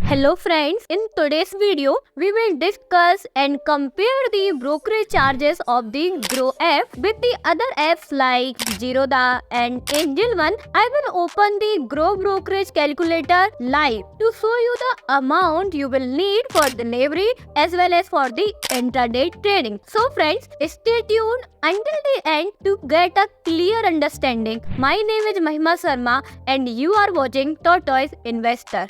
Hello friends, in today's video, we will discuss and compare the brokerage charges of the Grow app with the other apps like Zerodha and Angel One. I will open the Grow brokerage calculator live to show you the amount you will need for delivery as well as for the intraday trading. So friends, stay tuned until the end to get a clear understanding. My name is Mahima Sharma and you are watching Tortoise Investor.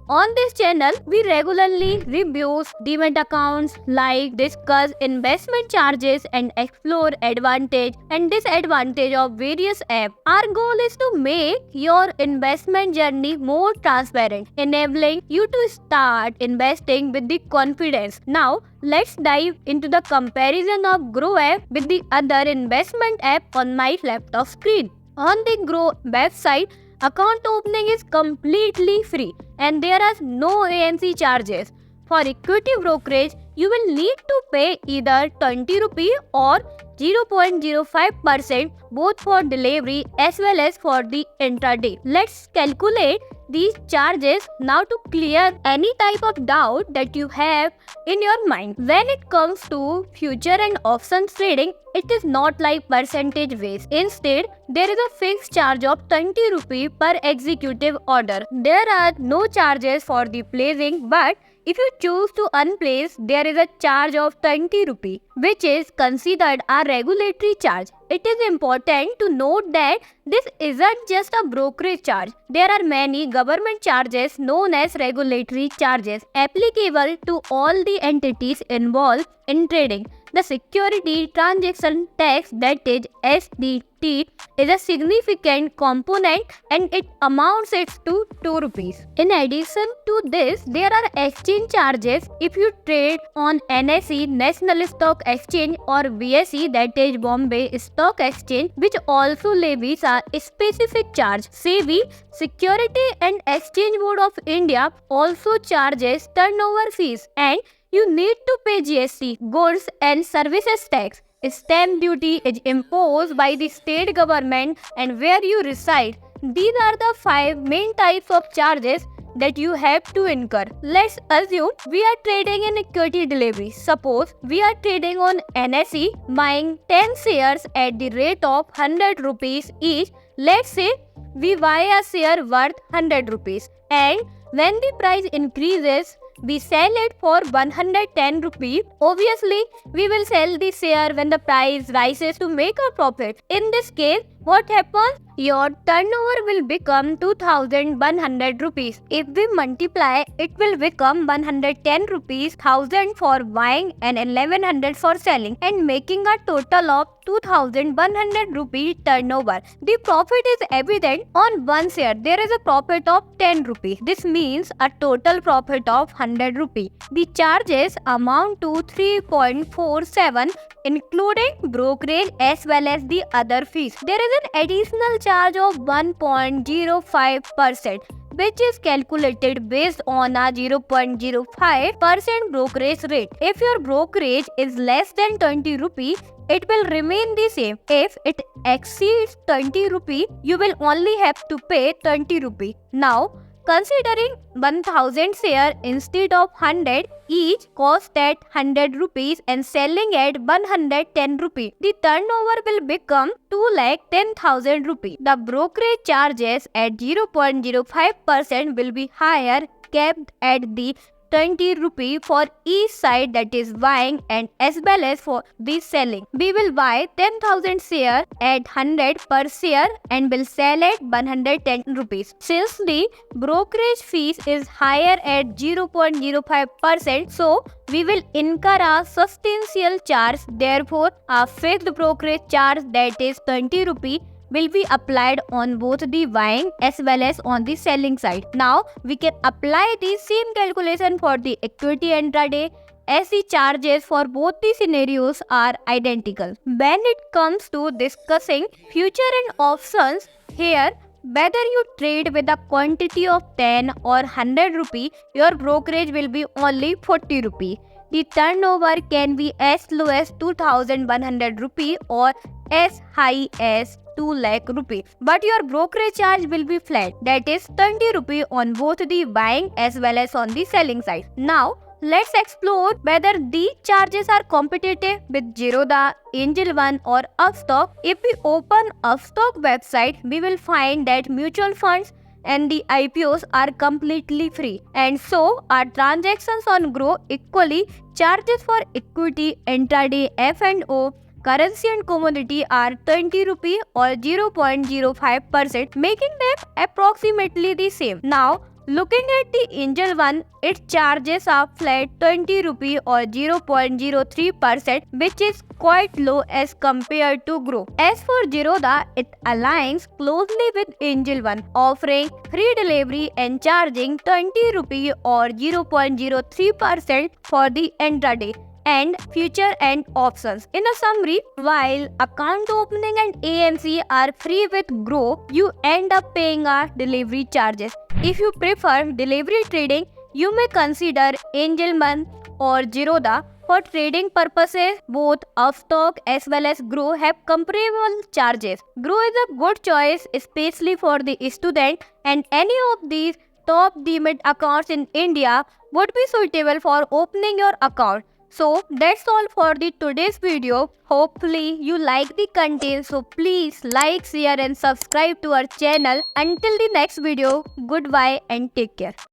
On this channel, we regularly review demat accounts, like discuss investment charges and explore advantage and disadvantage of various apps. Our goal is to make your investment journey more transparent, enabling you to start investing with the confidence. Now, let's dive into the comparison of Grow app with the other investment app on my laptop screen. On the Grow website, account opening is completely free and there are no AMC charges. For equity brokerage, you will need to pay either 20 rupee or 0.05% both for delivery as well as for the intraday. Let's calculate these charges now to clear any type of doubt that you have in your mind. When it comes to future and options trading, it is not like percentage based. Instead, there is a fixed charge of 20 rupee per executive order. There are no charges for the placing, but if you choose to unplace, there is a charge of 20 rupee, which is considered a regulatory charge. It is important to note that this isn't just a brokerage charge. There are many government charges known as regulatory charges applicable to all the entities involved in trading. The Security Transaction Tax, that is STT, is a significant component and it amounts to 2 rupees. In addition to this, there are exchange charges if you trade on NSE, National Stock Exchange, or BSE, that is Bombay Stock Exchange, which also levies a specific charge. SEBI, Security and Exchange Board of India, also charges turnover fees, and you need to pay GST, goods and services tax. Stamp duty is imposed by the state government and where you reside. These are the 5 main types of charges that you have to incur. Let's assume we are trading in equity delivery. Suppose we are trading on NSE, buying 10 shares at the rate of 100 rupees each. Let's say we buy a share worth 100 rupees, and when the price increases, we sell it for 110 rupees. Obviously, we will sell the share when the price rises to make a profit. In this case, what happens? Your turnover will become 2100 rupees. If we multiply, it will become 110 rupees, 1000 for buying and 1100 for selling, and making a total of 2100 rupee turnover. The profit is evident on one share. There is a profit of 10 rupees. This means a total profit of 100 rupees. The charges amount to 3.47, including brokerage as well as the other fees. There is an additional charge of 1.05%, which is calculated based on a 0.05% brokerage rate. If your brokerage is less than 20 rupees, it will remain the same. If it exceeds 20 rupees, you will only have to pay 20 rupees. Now, considering 1000 shares instead of 100, each cost at 100 rupees and selling at 110 rupees, the turnover will become 2,10,000 rupees. The brokerage charges at 0.05% will be higher, capped at the 20 rupee for each side, that is buying and as well as for the selling. We will buy 10,000 shares at 100 per share and will sell at 110 rupees. Since the brokerage fees is higher at 0.05%, so we will incur a substantial charge. Therefore, a fixed brokerage charge, that is 20 rupee, will be applied on both the buying as well as on the selling side. Now, we can apply the same calculation for the equity intraday, as the charges for both the scenarios are identical. When it comes to discussing future and options, here whether you trade with a quantity of 10 or 100 rupee, your brokerage will be only 40 rupee. the turnover can be as low as 2,100 rupee or as high as 2 lakh rupee. But your brokerage charge will be flat, that is 20 rupee on both the buying as well as on the selling side. Now, let's explore whether these charges are competitive with Zerodha, Angel One or Upstox. If we open Upstox website, we will find that mutual funds and the IPOs are completely free, and so are transactions on Groww. Equally, charges for equity, intraday, F&O, currency and commodity are 20 rupee or 0.05%, making them approximately the same. Now, looking at the Angel One, its charges are flat 20 rupee or 0.03%, which is quite low as compared to Groww. As for Zerodha, it aligns closely with Angel One, offering free delivery and charging 20 rupee or 0.03% for the intraday and future and options. In a summary, while account opening and AMC are free with Groww, you end up paying a delivery charges. If you prefer delivery trading, you may consider Angel One or Zerodha. For trading purposes, both Upstox as well as Groww have comparable charges. Groww is a good choice, especially for the student, and any of these top demat accounts in India would be suitable for opening your account. So that's all for the today's video. Hopefully you like the content, so please like, share and subscribe to our channel. Until the next video, goodbye and take care.